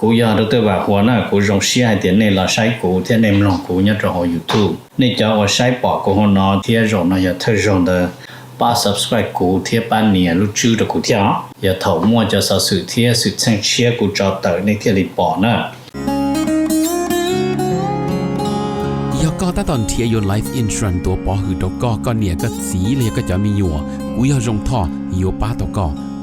กูยาดตัวว่าหัวหน้ากูรงเสียเดี๋ยวนี้เราใช้กูเที่ยในมลองกูเนี่ยจะหอ YouTube นี่จะว่าใช้ปอกกูหัวนอเที่ยรงนะอย่าเธอรงเดป้า subscribe กูเที่ยป้านเนี่ยรู้ชื่อตะกูเที่ยอย่าเถามั่วจะสะสื่อเที่ยสุดแสงเชียกูจอเตอในเที่ยลิปอนะก็ตอนเทียยน Life Insurance ตัวปอหือตกก็เนี่ยก็สีเลยก็จะมีอยู่กูอยากจงท่ออยู่ป้าตก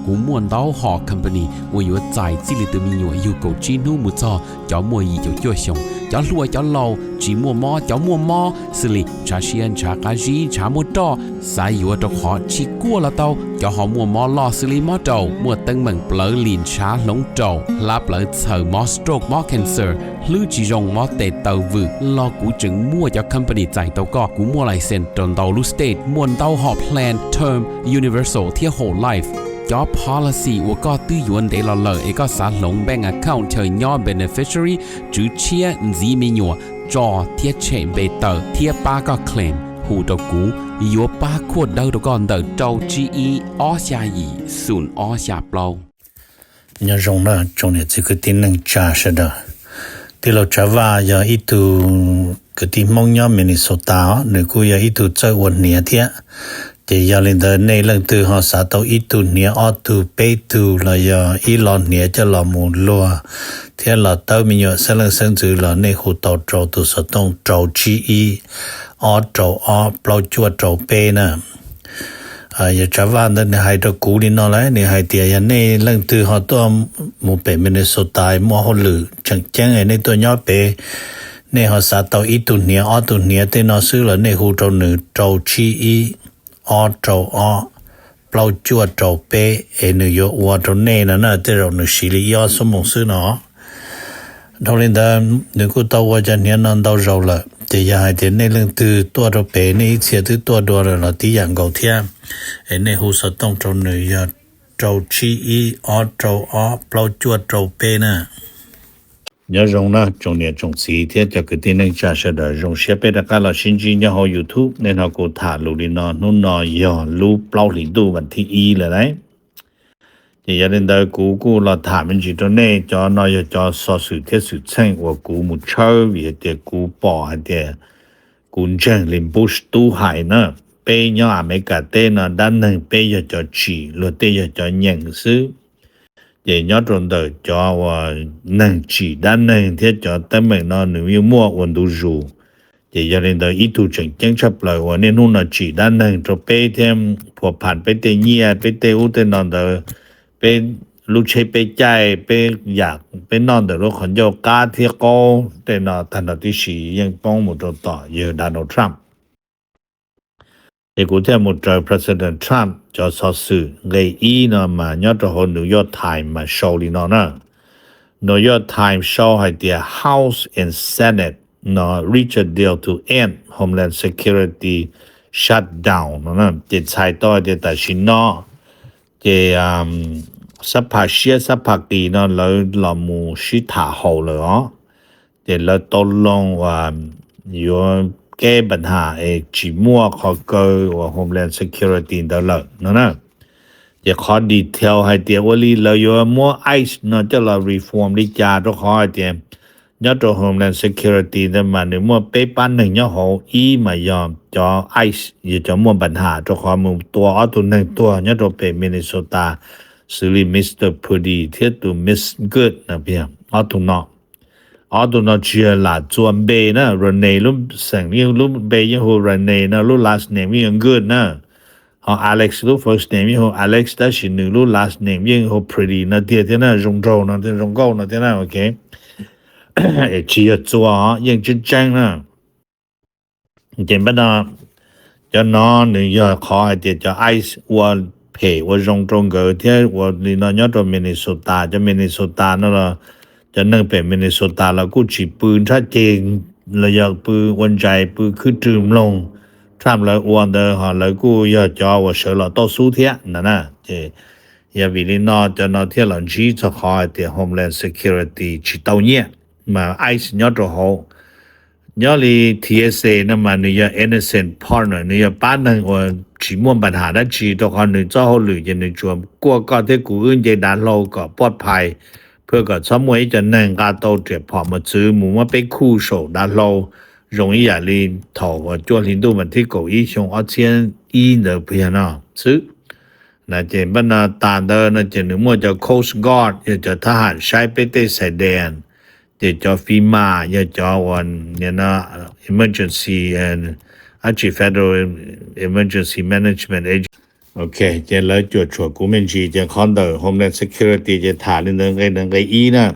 กูม่วนเต้าหอ company ว่าอยู่ใจจิลิตมีอยู่กูจีนูมุจอจ้ามัวยีจ้าจ้วชงจ้าลัวจ้าเหลาจีมัวมอจ้ามัวมอสิลิชาเชียนชากาจีชามัวตอสายอยู่ตกหอชิกัวละเต้าจ้าหอมัวมอลอสิลิมอเต้ามัวตึงเหมือนเปลือลินชาหลงเต้าลาเปลือเสือมอสโตรกมอ cancer ลือจีจงมอเตเต้าวืลอกูจึงมัวจ้า company ใจเต้าก็กูมัวไลเซนตนเต้าลูสเตทมวนเต้าหอ plan term universal เที่ย whole lifeจอ policy ว่าก็ตื้อยวนเดลเลอเอกสารลง bank account เธอย่อ beneficiary จื้อเชียจีมีหยัวจอเทียเชมเบเตอร์เทียป้าก็ claim หูตกูยัวป้าขวดเดาตก่อนเดาเจ้า GE ออชายีศูนย์ออชาเปล่าอย่ารงนะจงเนี่ยจะคือที่นึงจ่าชะดะที่เราจะว่าอย่าอีตูคือที่มองย่อมินนิโซตาหรือกูอย่าอีตูเจ้าวันเนี่ยเทียจะยาลินเดในเรื่องตัวหอสาตัวอีตูเนี่ยออตูเปตูละยาอีลอนเนี่ยจะละมูลัวเทียละเต้ามีอยู่เสลังเส้นจือละในหูเต้าโจตัวสต้องโจจีอีออโจออเปล่าจวดโจเปนะอย่าจะว่าในไฮตะกูนี่นอเลยในไฮเตียในเรื่องตัวหอตัวมูเปมินนิโซตามัวหลือจังแจ้งในตัวย่อเปในหอสาตัวอีตูเนี่ยออตูเนี่ยเตนอซื้อละในหูโจหนึ่งโจจีอีออโจออเปล่าจวดโจเปนโยวัวโจเน่นะเตเราหนึ่งสิริยอสมองซื้อเนาะทอลินดาหนึ่งกูตัวว่าจะเนี่ยนั่นตัวเราละจะยาให้เดี๋ยวในเรื่องตัวโจเปในเสียตัวเราที่อย่างเก่าเทียในหูสต้องโจหนึ่งยาโจชีอีออโจออเปล่าจวดโจเปนะอย่ารงนะจงเนี่ยจงสีเทียจะคือที่นึงจะเสดรงเสียไปตะกาลชินจีเนี่ยหอ YouTube ในเฮากูถ่าลูลินอนุ่นนอยอลูเปล่าลิดูวันที่อีเลยนะจะอย่าเล่นได้กูเราถามมันจิตเนี่ยจอนอยจอสอสุเทสุเช่งว่ากูมุเช่าเวียเดกูปอเดกูเจงลิมบุชตู้หายนะเปยอเมริกาเตนะด้านหนึ่งเปยจอจีโลเตยจอหยังซื้อ也要中的叫我能吃但能贴叫他们那女有么温度热也要领导一度正经出来我那弄那吃但能就白天破盘ไปเตเนี่ยไปเตอุตนอนเดไปลูกเชไปใจไปอยากไปนอนเดรถขนโยกาเที่ยก็แต่นอทันที่สียังป้องหมดต่อเยอะดานัลด์ทรัมป์กูเที่ยหมดเจอ President Trump จอสอสื่อไงอีนะมายอดของ New York Times มาโชว์ลีนอนะ New York Times โชว์ให้เดีย House and Senate นะ reach a deal to end Homeland Security shutdown นะจะใช้ต่อเดียแต่ชินนอจะสภาเชียสภากีนะแล้วเรามูชิถาโฮเลยอ๋อจะเราตกลงว่าอยู่แก้ปัญหาจีมัวขอเกอว่า Homeland Security ได้เลยนะจะขอดีเทลให้เดียวว่าลีเราอยู่มัว ICE นะจะเรา reform ลิจาต้องขอให้เดียวยอด Homeland Security ได้มาในมัวเป๊ะปันหนึ่งยอดเขาอีมายอมจอ ICE อยู่จะมัวปัญหาต้องขอมุมตัวเอาตัวหนึ่งตัวยอดเป๊ะมินนิโซตาสิริมิสเตอร์พูดีเทียตัว Miss Good นะเพียงเอาตัวนอกอ๋อตัวนั้นชื่อละจวนเบนะเรเน่รุ่มสังยังรุ่มเบยังหัวเรเน่นะรุ่ม last name ยัง good นะอ๋อ Alex รุ่ม first name ยังหัว Alex แต่ชื่อหนึ่งรุ่ม last name ยังหัว pretty นะเทียนะจงโจนะเทียจงโก้นะเทียนะโอเคชื่อตัวยังจริงจังนะเห็นปะนะจะนอนหนึ่งยอดขอให้เดียจะ ice ว่าเพว่าจงโจเกิดเทียว่านี่นะยอดตัวมินนิโซตาจะมินนิโซตานั่นละจะนั่งเป็นมินนิโซตาแล้วกูฉีดปืนชัดเจนแล้วอยากปืนวันใจปืนคือดื่มลงทำแล้ววันเดอร์ฮะแล้วกูอยากจะว่าเสือเราต่อสู้เทียนั่นนะเจอย่าวิลินอจะนอเทียหลังจีจะขอให้เดีย Homeland Security ฉีดเต้าเนี่ยมาไอซ์ยอดตัวเขายอดลี TSA นั่นมาเนี่ย innocent partner เนี่ยป้าหนึ่งว่าฉีดม่วงปัญหาได้ฉีดตัวเขาหนึ่งเจ้าเขาหรือจะหนึ่งจวบกลัวก็ที่กูอื่นจะดันเราก็ปลอดภัยเ เพื่อก็สมัยจะ能够到这跑么子冇么被苦手那路容易啊哩头我做领导问题够一上2000的片啊是那这บันตาเดนะจะนึกว่าจะ Coast Guard จะทหารใช้ไปแต่ชายแดนจะ FEMA จะวันเนี่ยนะ Emergency and actually Federal Emergency Management Agency OK จะเลยจวดชัวกูมันจีจะคอนเดอร์ Homeland Security จะถานึงไงอีนะ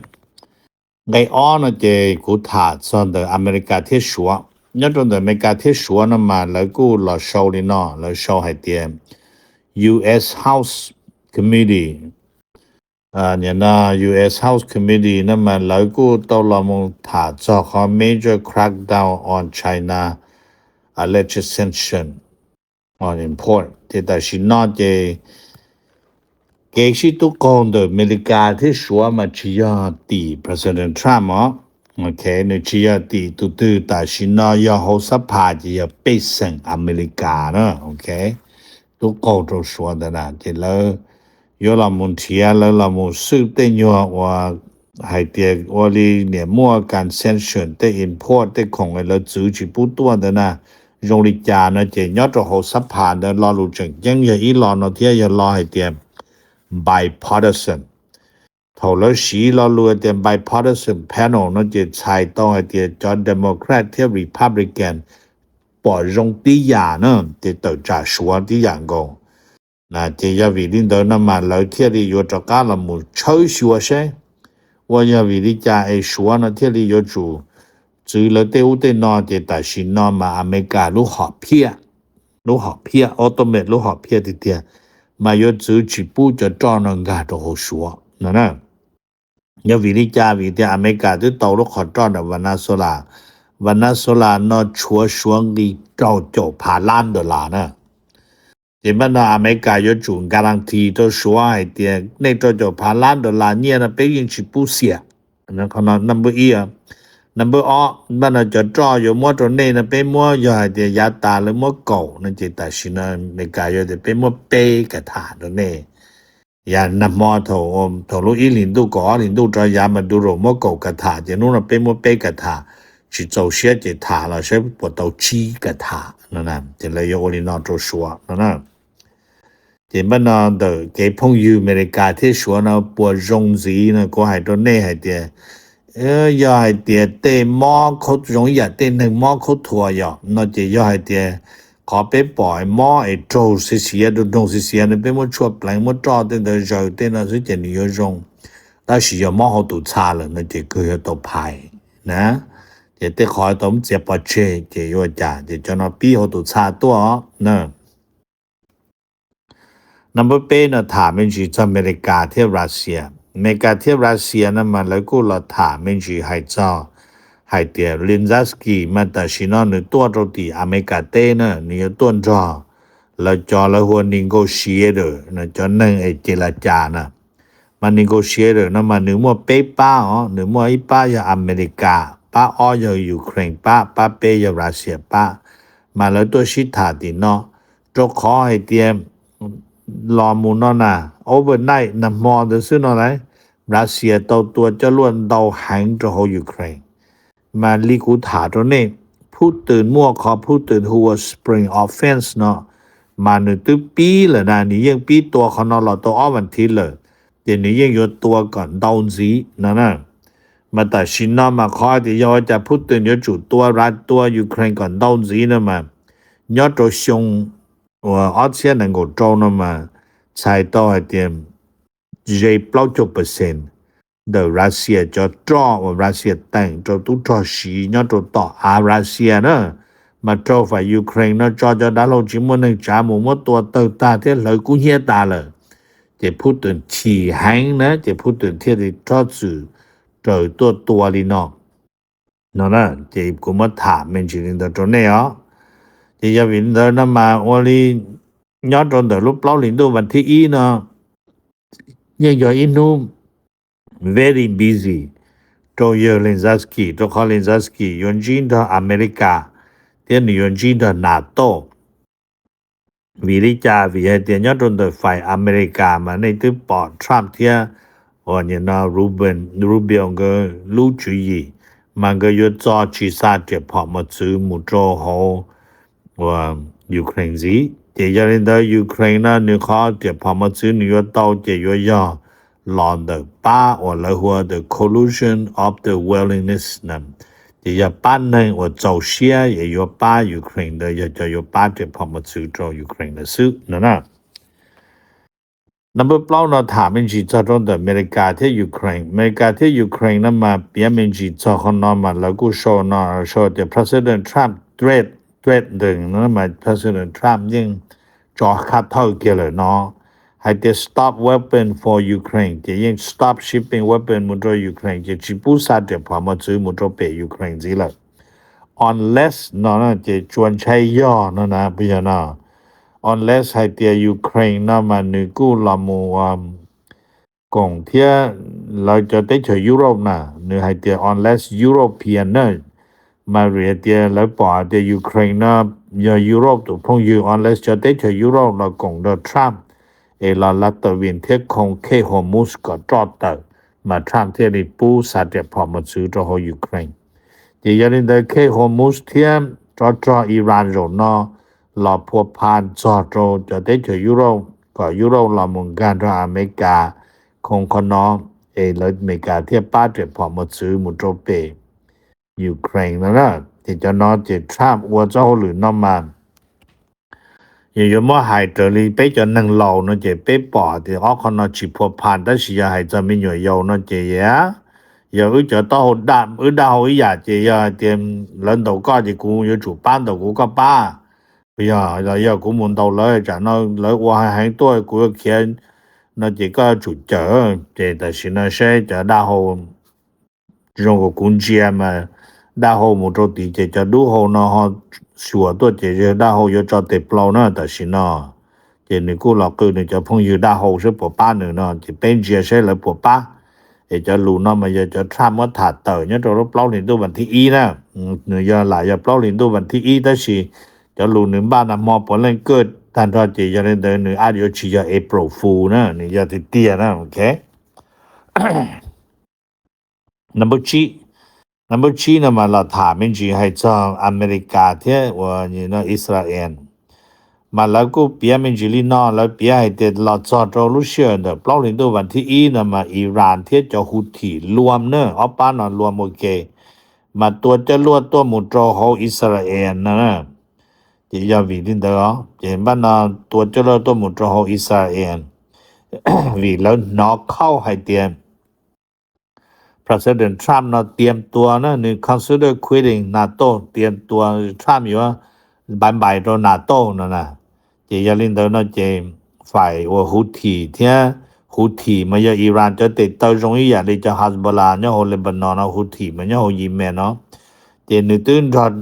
ไงอ้อนะจะกูถาซอนเดออเมริกาที่ชัวยอดตอนอเมริกาที่ชัวนะมาแล้วกูรอโชว์นี่เนาะแล้วโชว์ให้เตรียมUS House Committee เนี่ยนะ US House Committee นั่นมันแล้วก็ต้องลองถาจอของ Major Crackdown on China Alleged Sanction on Import แต่ชินอเจเกชิตุกอนเดอเมริกาที่ชัวมาชิยาตี President Trump โอเคเนี่ยชิยาตีตุแต่ชินอยาโฮสภาจะไปสั่งอเมริกานะโอเค都高州说的呢这了有了问题了了么是的哟我还得我的年末干选选的 import 的空了自己不多的呢用力家呢这要着好实盘的老路正因为伊朗那天要拉还点 bipartisan 头了时老路点 bipartisan panel 那这猜到还点叫 Democrat 和 Republican保用低压呢这都在说低压工那这要为领导那么老天里有这个了么抽学生我要为你家爱说那天里有主只了对我的那这但是那么อเมริการู้หอบเพียออโตเมตรู้หอบเพียทีเดียวมา有自己不就找人家都好说那呢要为你家为的อเมริกา就到了好找的วันนั้นนอชัวช่วงนี้เจ้าโจพาล้านดอลลาร์นะที่มันอเมริกา有主การันตีตัวชัวให้เดียในเจ้าโจพาล้านดอลลาร์เนี่ยนะเป็นยังชิปุเสียนะขนาด number number มันจะจ่ออยู่มัวตัวนี้นะเป็นมัวให้เดียยาตาหรือมัวเก่านั่นจิตาชินะอเมริกาอยู่แต่เป็นมัวเปกระถาตัวนี้อย่านำมัวโถลูกอีหลินดูก่อหลินดูจะยามาดูโรมัวเก่ากระถาจะนู้นเป็นมัวเปกระถา去做些的塔了是不到几个塔那呢这来有我的那做说那呢这么呢的给朋友美国的说呢不容易呢过还多内还的要还的对毛口容易对能毛口拖呀那就要还的ขอไปปล่อยหม้อไอ้โจเสียๆดงเสียๆเนี่ยเป็นว่าชั่วแปลงว่าจอเต้นเจอเต้นสิจะนิยม但是要หม้อเขาตุชา了那就ก็要ตัวภายนะจะได้ขอตมเจ็บปะเชจะอยู่จ้ะจะจนปีเขาตุชาตัวนะนับเป็นนะถามมันคืออเมริกาที่รัสเซียอเมริกาที่รัสเซียนั้นมันแล้วก็เราถามมันคือให้เจ้าให้เดียลินซัสกี้มันแต่ชินอนตัวตรงที่อเมริกาเต้นะนี่ตัวจอแล้วจอแล้วหัวนิโกเชียเดอร์นะจอนั่งไอ้เจรจานะมันนิโกเชียเดอร์นั้นมันนึกว่าเป๊ะป้านึกว่าไอ้ป้าอยู่อเมริกาป้าอ้อยยูเครนป้าเปย์รัสเซียป้ามาแล้วตัวชิถาดิเนาะจกขอให้เตรียมรอมูลน่ะ overnight นำมอเดซึ่งอะไรรัสเซียตัวจะล้วนเดาหังจะเอายูเครนมาลีกูถาตัวนี้พูดตื่นมั่วขอพูดตื่น who was spring offense เนาะมาหนึ่งตัวปีเลยนะนี่ยังปีตัวเขาเนาะเราตัวอ้อวันทีเลยเดี๋ยวนี้ยังอยู่ตัวก่อนดาวซีนะมาแต่ชินนามาขอที่要จะพูดถึง有主ตัวรัฐตัวยูเครนก่อนดาวซีนะมา要着凶我而且能够招那么才到一点8%的 Russia 就招我 Russia 等就都招西要着到Russia 呢มา招ฝ่ายยูเครนนะจอจะดาโลจิมนึงจาหมู่ตัวเตตาที่เลยกูเฮียตาเลยจะพูดถึงที่หังนะจะพูดถึงที่จอจือเจอตัวลีเนาะนั่นน่ะจะกูมาถามมันจริงๆตรงนี้จะอย่าวินเดอร์นำมาโอลียอดตรงเดอรูปเล่าลินดูวันที่เนาะยังอยู่อินู very busy ตัวเยลินซัสกี้ตัวคอลินซัสกี้ยนจิน到อเมริกาเดี๋ยวยนจิน到NATOวิริจาวิเดียยอดตรงเดอฝ่ายอเมริกามาในที่ปอดทรัมป์ที่我你那Rubio 个陆主义มันก็ยุจอชีซาเจ็บพอมาซื้อมุโจโฮว่ายูเครนสิเจยารินเดยูเครนนะนึกเขาเจ็บพอมาซื้อนึกเต้าเจยย่อหลอนเดป้าว่าเลยว่า the collusion of the willingness นั้นเจยาป้านนึงว่าเจ้าเชียเยยป้ายูเครนเดยจะยป้าเจ็บพอมาซื้อโจยูเครนนะซื้อนั่นน่ะnumber เปล่าเราถามมันจีจะตรงแต่อเมริกาที่ยูเครนอเมริกาที่ยูเครนนั้นมาเปียมันจีจะคนนั้นมาแล้วก็โชว์นะโชว์แต่ President Trump threat ดึงนั้นมา President Trump ยังจอคัดเท่าเกี่ยวเลยเนาะให้จะ stop weapon for Ukraine จะยัง stop shipping weapon มุดโรยูเครนจะจีบูซาจะพอมาซื้อมุดโรเปยูเครนสิละ unless เนาะจะชวนใช้ย่อนะพี่น้อง unless ให้เตียยูเครนนะมานึกูลามูกงเทียเราจะได้เฉยยุโรปนะนึให้เตีย unless European นะมาเรียเตียแล้วปอเตียยูเครนนะอย่ายุโรปตัวพงยู unless จะได้เฉยยุโรปเรากงดทรัมป์ลาลัตเวียนเทียคงเคฮอร์มุสก็จอดเตอมาทรัมป์เทียริปูซาเดพอมาซื้อตัวยูเครนเตียยันเดเคฮอร์มุสเทียจออิหร่านโรนอลอพัวพานจอโรจะได้เฉยยุโรปก็ยุโรปลามุงการทางอเมริกาคงคนน้องแล้วอเมริกาเทียป้าเดพอมาซื้อมุโตเปยูเครนนะที่จะนอจะทราบว่าเจ้าหรือนอมาอยู่มอหายเตลีไปจะนังเหล่านะจะไปปอที่ออกคนนอชิพัวพานแต่สิยาให้จะมีอยู่ยาวนะจะอย่าจะต้องดับดาวอย่าจะอย่าเตรียมlã道家就กู要做班道กูก็ป้าอย่ากูมัน道เลยจะ那来我还很多กูเขียน那这个主角这但是呢是จะ大后这种个工具嘛大后木着地这路后呢哈说多这大后要找得不呢但是呢这你กู老哥你จะ朋友大后是不ป้า呢这边这是来不ป้าจะรู้เนาะมันจะทำว่าถัดเต๋อเนี่ยเราเปล่าลินตัววันที่นะเนื้อหลายจะเปล่าลินตัววันที่แต่สิจะรู้หนึ่งบ้านนะมอปนเล่นเกิดท่านทอดจีจะเล่นเดินหนึ่งอาจจะชี้จะ April Fool นะนี่จะติดเตี้ยนะโอเค number 3นะมาเราถามมันจีให้จ้างอเมริกาเที่ยว่านี่นะอิสราเอลมาแล้วก็เปียมันจิลีนอแล้วเปียให้เด็ดลอดจอดเรารู้เชื่อเด้อเปล่าลินตัววันที่นะมาอิหร่านเที่ยจะฮุธีรวมเนอะเอาป้านรวมโอเคมาตัวจะรวดตัวมุตรเฮาอิสราเอลนะจะยาวิลินเด้อเห็นบ้านตัวจะรวดตัวมุตรเฮาอิสราเอลวิแล้วนอกเข้าให้เตรียม President Trump นะเตรียมตัวนะนี่ consider quitting NATO เตรียมตัว Trump อยู่ว่าบายตัว NATO นะจะยาลินเดอร์นะจะฝ่ายว่าฮุธีเที่ยฮุธีมันจะอิหร่านจะติดต่อตรงนี้อย่างที่จะฮัสบอลาเนี่ยโฮเลบานอนนะฮุธีมันเนี่ยโฮยิเมนเนาะจะนึกถึงตอน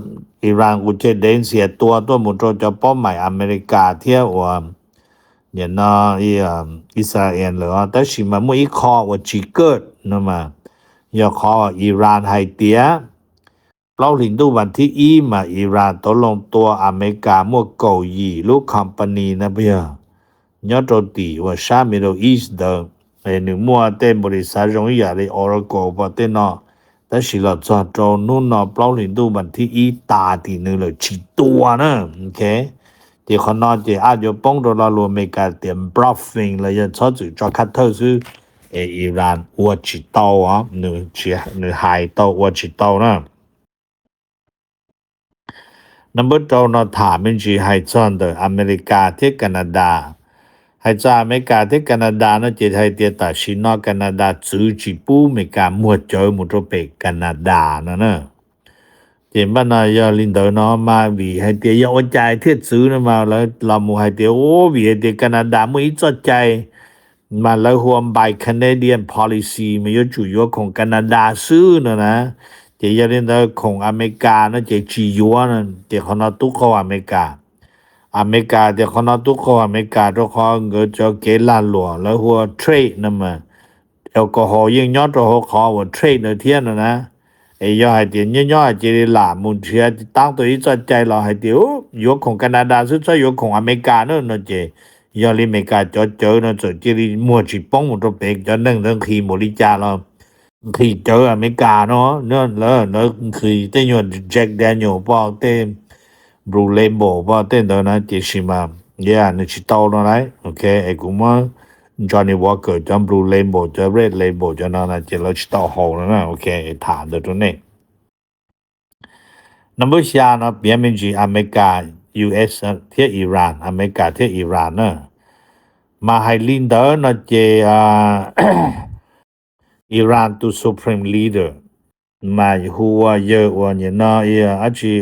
อิหร่านกูจะเดินเสียตัวมุตรจะป้อมหมายอเมริกาเที่ยว่าเนี่ยนะอิสราเอลเหรอแต่สิมันไม่ขอว่าจีเกิดนะมาอย่าขออิหร่านให้เตียเปล่าลินดูวันที่มาอิหร่านตกลงตัวอเมริกามั่วเกาหลีลูกคอมพานีนะเพื่อยอดตีว่าชามิโดอีสเดอหนึ่งมั่วเต็มบริษัทรงอย่างในออร์โกบเตนอแต่สิเราจอดตรงนู่นเปล่าลินดูวันที่ตาตีนึงเลยฉีตัวนะโอเคที่คนนอนจะอาจจะป้องตัวเราอเมริกาเตรียมบล็อฟฟิงเลยจะชอบจุดจอคัตเตอร์ซื้ออิหร่านวัวฉีโตหนึ่งหายโตวัวฉีโตนะnumber 2นะถามมันจีให้จอนเดออเมริกาที่แคนาดาให้จอนอเมริกาที่แคนาดานะจะให้เตียตัดสินแคนาดาซื้อจีปูอเมริกามัวเจอมุตเปแคนาดานะเจบ้านนายลินเดอร์เนาะมาวีให้เตียเอาใจเทียซื้อนะมาแล้วเรามูให้เตียโอ้วีให้เตียแคนาดาไม่จดใจมาแล้วรวม by Canadian policy มันอยู่จุยของแคนาดาซื้อนะจะยันเดอของอเมริกานะจะจียัวนะจะคนเอาตุกเข้าอเมริกาจะคนเอาตุกเข้าอเมริกาทุกคนก็จะเกล้าหลวงแล้วหัวเทรดนะมาแอลกอฮอล์ยิ่งยอดตัวขอว่าเทรดในเทียนนะย่อให้เตียนย่อจะได้หลามุนเชียตั้งตัวนี้จดใจเราให้เตียวยุคของแคนาดาซึ่งใช่ยุคของอเมริกาเนอะเจ ยอลิเมกาจอเจอนะจอจิริมัวจิป้องตัวเปกจอนึงเรื่องขีโมริจาเราขีเจออเมริกาเนาะเนาะแล้วขีเตยอนแจ็คแดเนียลป้อเตบรูเลโบป้อเตเดนะเจชิมานึกชิตอเนาะไรโอเคไอ้กูมาจอห์นนี่วอลเกอร์จอห์นบรูเลโบจอเรดเลโบจอนะเจลชิตอฮอลนะโอเคไอ้ฐานตัวนี้number 3นะเปียมิจีอเมริกา US เที่ยอิหร่านอเมริกาเที่ยอิหร่านนะมาให้ลินเดอร์นะเจอิหร่าน to supreme leader มาหัวเยอะว่าเนี่ยนะอาชี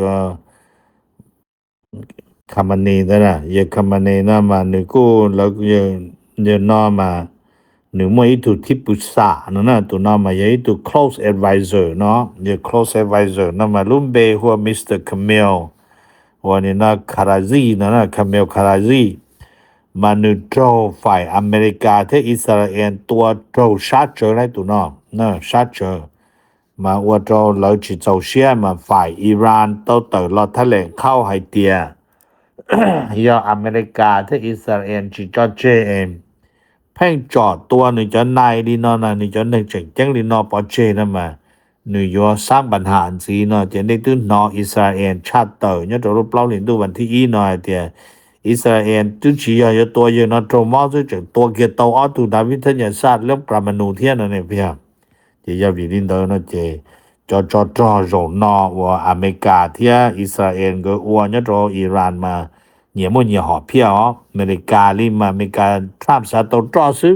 คำนี้นะคำนี้นะมานึกแล้วเนี่ยนะมานึกว่าอีตัวที่ปรึกษานะตัวนั้นมาอีตัว close advisor เนาะclose advisor นะมาลุ่มเบหัว Mr. Kamel ว่าเนี่ยนะคาราซีนะKamel คาราซีมานึกโจฝ่ายอเมริกาที่อิสราเอลตัวโจชัดเจอได้ตัวนะชัดเจอมาว่าโจเราจิเจ้าเชี่ยมาฝ่ายอิหร่านตัวเตอรอแถลงเข้าให้เตียยออเมริกาที่อิสราเอลจิจอเจเองแพ่งจอดตัวหนึ่งจะนายดีนอนะหนึ่งจะหนึ่งจังดีนอปอเจนั่นมาหนึ่งยอสร้างปัญหาสีนอจะได้ตื้นนออิสราเอลชาติเตอเนี่ยจะรูปเล่าหลินดูวันที่อีนอเตียอิสราเอลตื้นชี้ยอตัวเยอะนอโจมอซึ่งตัวเกียรติเอาตัวดาวิทยาศาสตร์เรื่องปรมาณูเทียนนั่นเองเพียงจะยาวิลินเดอร์นะเจจอโรนอว่าอเมริกาเทียอิสราเอลก็ว่าเนี่ยโจอิหร่านมาเนี่ยมันเนี่ยหอเพียอเมริกาลิมาอเมริกาทรัมป์ซาโตจอซึ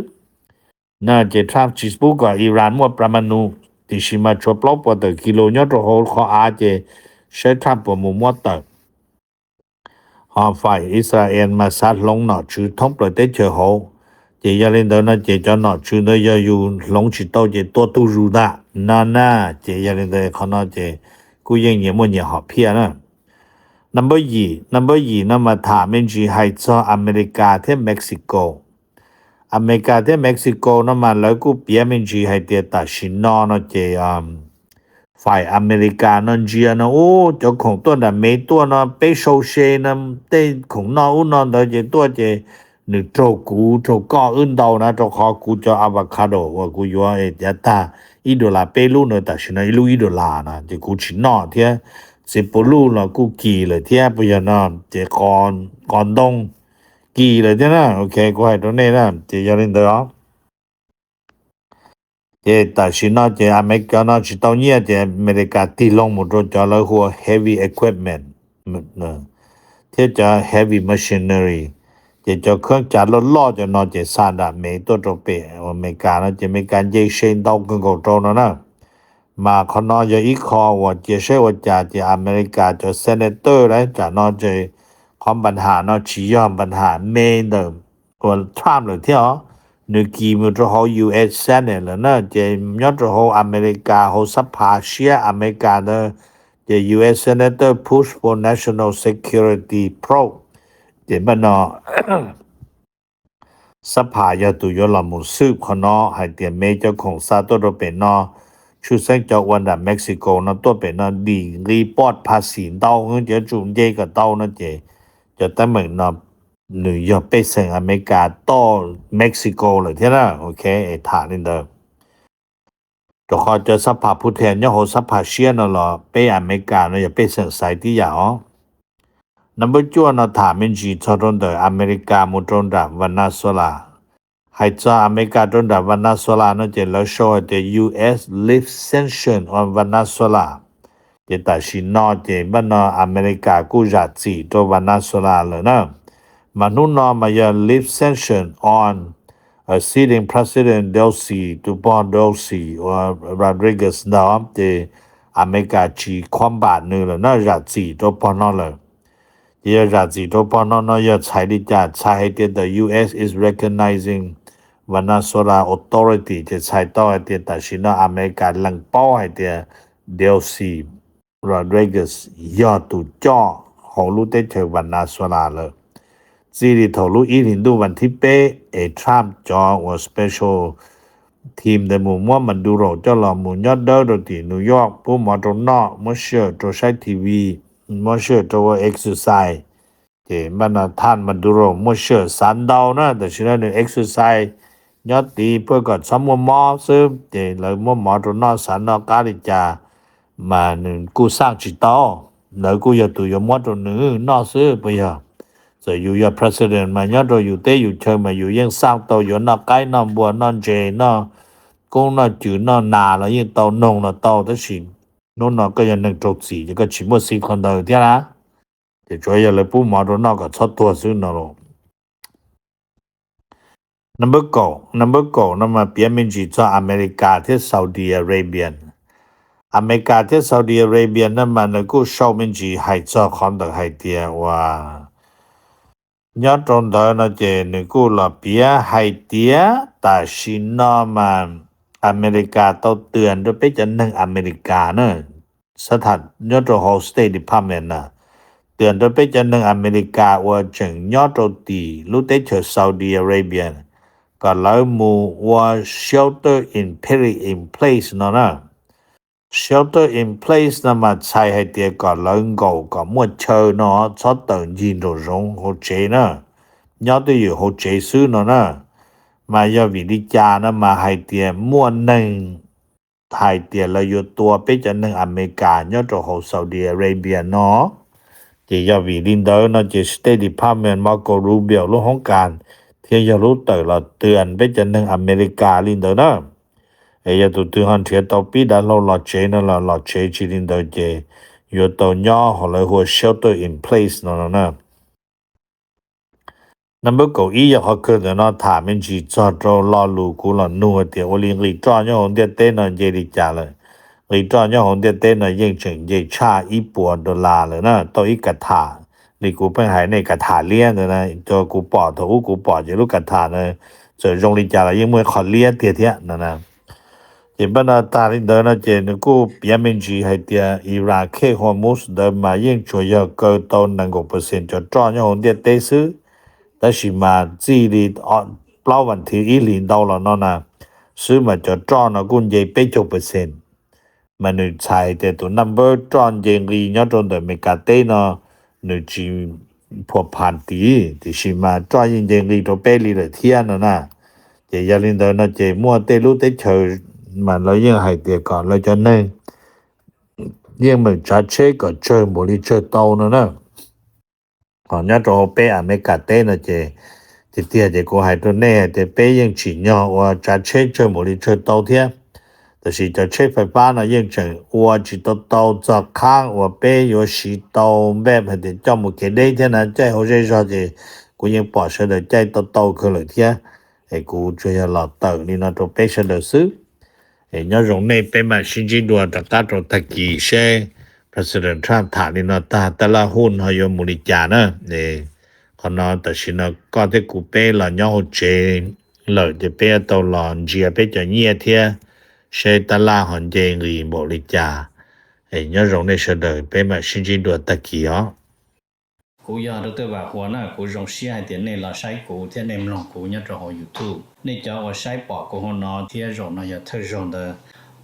น่าจะทรัมป์จิสบุกอิหร่านว่าปรมาณูที่ชิมาชอบลบว่าแต่กิโลเนี่ยโจโหขออาจจะใช้ทรัมป์ว่ามุมว่าแต่หอฝ่ายอิสราเอลมาซัดลงหนอชื่อท้องประเทศเชโหเจยาลินเดอร์นะเจจอหนอชื่อเนยอยู่ลงชิโตเจตัวตูรูดาน่าเจยาลินเดอร์เขาเนาะเจกูยังเนี่ยมันเนี่ยหอเพียนะ number 2นะมาถามเป็นจีให้ซออเมริกาที่เม็กซิโกอเมริกาที่เม็กซิโกนะมาแล้วกูเปียเป็นจีให้เตียตัดสินนอนะเจฝ่ายอเมริกานั่นจีนะโอ้เจ้าของตัวน่ะไม่ตัวนะไปโชเชนะเต้ของนออุนอนเดเจตัวเจนึกโจกูโจก็อื่นเดานะโจขอกูจะอะโวคาโดว่ากูอยู่จะตาอีโดลาเปรูเนตัดสินอีลูอีโดลานะเจกูชินอเทียสิปลูละกูกี่เลยเทียปยนะเจก่อนดงกี่เลยเทียนะโอเคกูให้ตรงนี้นะเจยาลินเดอร์เจตัดสินเจอเมริกานะจิตเอาเนี่ยเจอเมริกาตีลงหมดจะแล้วหัว heavy equipment นะเทียจะ heavy machinery เจเครื่องจักรล้อจะนอเจซาดาเมตัวตเปอเมริกานะเจอเมริกาเจเชนดอกกันก็โตนะมาขนอยอีคอว่าเจเชว่าจะอเมริกาจะเซเนเตอร์แล้วจะนอเจความปัญหานอชี้ยอมปัญหาเมนเดิมว่าทรัมป์เลยเที่ยวนึกกีมันจะเอา US Senate แล้วนะเจยอดจะเอาอเมริกาเอาสภาเชียอเมริกาเนเจ US Senator push for national security probe เจมันนอสภายาตุยละมุสืบขนอให้เตียเมเจ้าของซาโตโรเปนอชูเซงจากวันดาเม็กซิโกนะตัวเป็นนะดีรีพอร์ตภาษีเต้าจะจุนเจกับเต้านะเจจะตั้งเหมือนนะหรือยอไปเซงอเมริกาต่อเม็กซิโกเลยที่นะโอเคไอ้ฐานนี่เด้อจะขอจะสภาผู้แทนเนี่ยโหสภาเชียนะเหรอไปอเมริกานะอย่าไปเซงไซที่อย่าอ๋อnumber 2นะถามเป็นจีทอรอนเดออเมริกามุตรนดาวันนาโซลาให้จะอเมริกาตรนดาวันนาโซลานะจะแล้วโชว์ the US lift sanction on Venezuela จะตัดสินนอจะบ้านนออเมริกากู้จัดสีตัววันนาโซลาเลยนะมานุนอมาอย่า lift sanction on sitting president Delcy to Bon Delcy or Rodriguez นะจะอเมริกาจีความบาดนึงเลยนะจัดสีตัวปอนอเลยยาจัดสีตัวปอนอนะอย่าใช้ดิจัดใช้ให้เตีย the US is recognizing Venezuela authority จะใช้ต่อให้เตียตัดสินนออเมริกาหลังเป้าให้เตีย Delcy Rodriguez ยอดตุจ่อของลูกเตเชVenezuelaเลยซีรีทอลูอีหินดูวันที่เป้ทรัมป์จอว่า special team ในมุมว่ามันดูโรจะหล่อมุนยอดเดอร์ที่นิวยอร์กผู้หมอตรงนอกมอเชอร์ตัวใช้ทีวีมอเชอร์ตัว exercise thì mà nó than Maduro mua sửa sán đau nữa thì sẽ là exercise nhớ tí bữa còn sống mua mò sớm thì lời mua mò rồi nó sán nó cá đi chà mà cô sang chỉ to lời cô giờ tụi giờ mua rồi nữa nó sớm bây giờ rồi you your president mà nhớ rồi you tế you chơi mà you yên sang tàu you nó cái nó bùa nó chè nó cũng nó chữ nó nà là yên tàu nông là tàu đó xí nó cái giờ nâng trục gì cái chỉ mua xí con đời thế là thì cho giờ là bố mà rồi nó có thoát tua xứ nó rồi number go nó mà phía mình chỉ cho America thế Saudi Arabia America thế Saudi Arabia nó mà nó cũng sau mình chỉ hay cho con được hay tiền và nhớ trong đó nó chỉ nó cũng là phía hay tiền tại xin nó mà America tao tuyển rồi bây giờ nâng America nữa sát thật nhớ trong whole State Department nè tuyển rồi bây giờ nâng America và chẳng nhớ trong tỷ lúc đấy chờ Saudi Arabia còn lại mù và shelter in place nó nè shelter in place nó mà xài hay tiền còn lại ngầu còn mua chơi nó cho tận nhìn rồi rong hỗ chế nữa nhớ tớiอยู่hỗ chế xứ nó nè mà do vì đi cha nó mà hay tiền mua nâng hay tiền làอยู่ตัวไปจะนึงอเมริกาnhớ cho hồ Saudi Arabia nó chỉ do vì liên đó nó chỉ State Department Marco Rubio lúc hóng càn thì giờ lúc tới là tuyểnไปจะนึงอเมริกาliên đó đó ấy giờ tụi tuyển hành thiệt tàu bí đã lâu lọt chế nó là lọt chế chỉ liên đó chếอยู่tàu nhỏ hoặc là hồ shelter in place nó nè number go ý giờ họ cứ nó thả mình chỉ cho lo lù cú là nuôi tiền ô liên lý cho nhau hồn tiền tên nó dễ đi trả lại lý cho nhau hồn tiền tên nó yên chừng dễ trả $1,000,000 rồi nè tôi ít cả thả lý cú bên hải này cả thả liên rồi nè cho cú bỏ thấu cú bỏ chứ lúc cả thả này rồi dùng lý trả lại nhưng mà khó liên tiền thiệt nè chỉ bên nó ta đến đó nó chỉ nó cú phía mình chỉ hay tiền Iraq Hormuz đó mà yên chủ yếu cơ tàu 50% cho nhau hồn tiền tế xứ但是嘛智利老问题已领导了nó nè所以mà cho tròn nó cũng dễ 80% mà người xài thì tụi number tròn dễ nghi nhớ trong đời mình cả tế nó người chỉ phổ phản tí thì chỉ mà tròn dễ nghi trong bê lì là thiên nó nè thì gia đình đó nó chỉ mua tế lúc tế chờ mà nó yên hay thì còn nó cho nên nhưng mình trả chế có chơi một đi chơi tàu nữa nè còn nhớ cho bé à mấy cả tên là chỉ thì tiền thì cô hay cho nè thì bé yên chỉ nhỏ và trả chế chơi một đi chơi tàu thế thì chỉ cho chế phải ba là yên chẳng và chỉ tàu cho khang và bé có chỉ tàu bé phải để cho một cái đấy thế này chạy hồ sơ thì cô yên bỏ sơ để chạy tàu cơ lại thế thì cô chơi là tàu đi nó cho bé sơ được xứ thì nhớ giống này bé mà xin chỉ đùa tất cả cho thật kỳ xe President Trump ถามนี่เนาะแต่ละหุ้นเฮาอยู่มูลิจานะนี่คนเนาะแต่สิเนาะก็ที่กูเป้ละย่อเจเลยจะเป้ตอลอนเจียเป้จะเงียเทียใช้ตลาดหอนเจงรีมูลิจาไอ้ย่อรงในเสดเป้มาชินจินดัวตะกี้อ๋อกูอยากตัวว่าหัวน่ะกูรงเสียเดี๋ยวนี้เราใช้กูเที่ยเนมลองกูเนี่ยจะหอ YouTube นี่จะว่าใช้ปอกกูเนาะเที่ยรงเนาะอย่าเธอรงเด้อ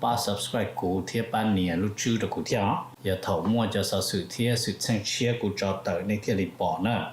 ba subscribe của thiết ban nè lúc chưa được của thiết giờ thầu mua cho sự thiết sự sang chia của cho tới nên thiết lịch bỏ nữa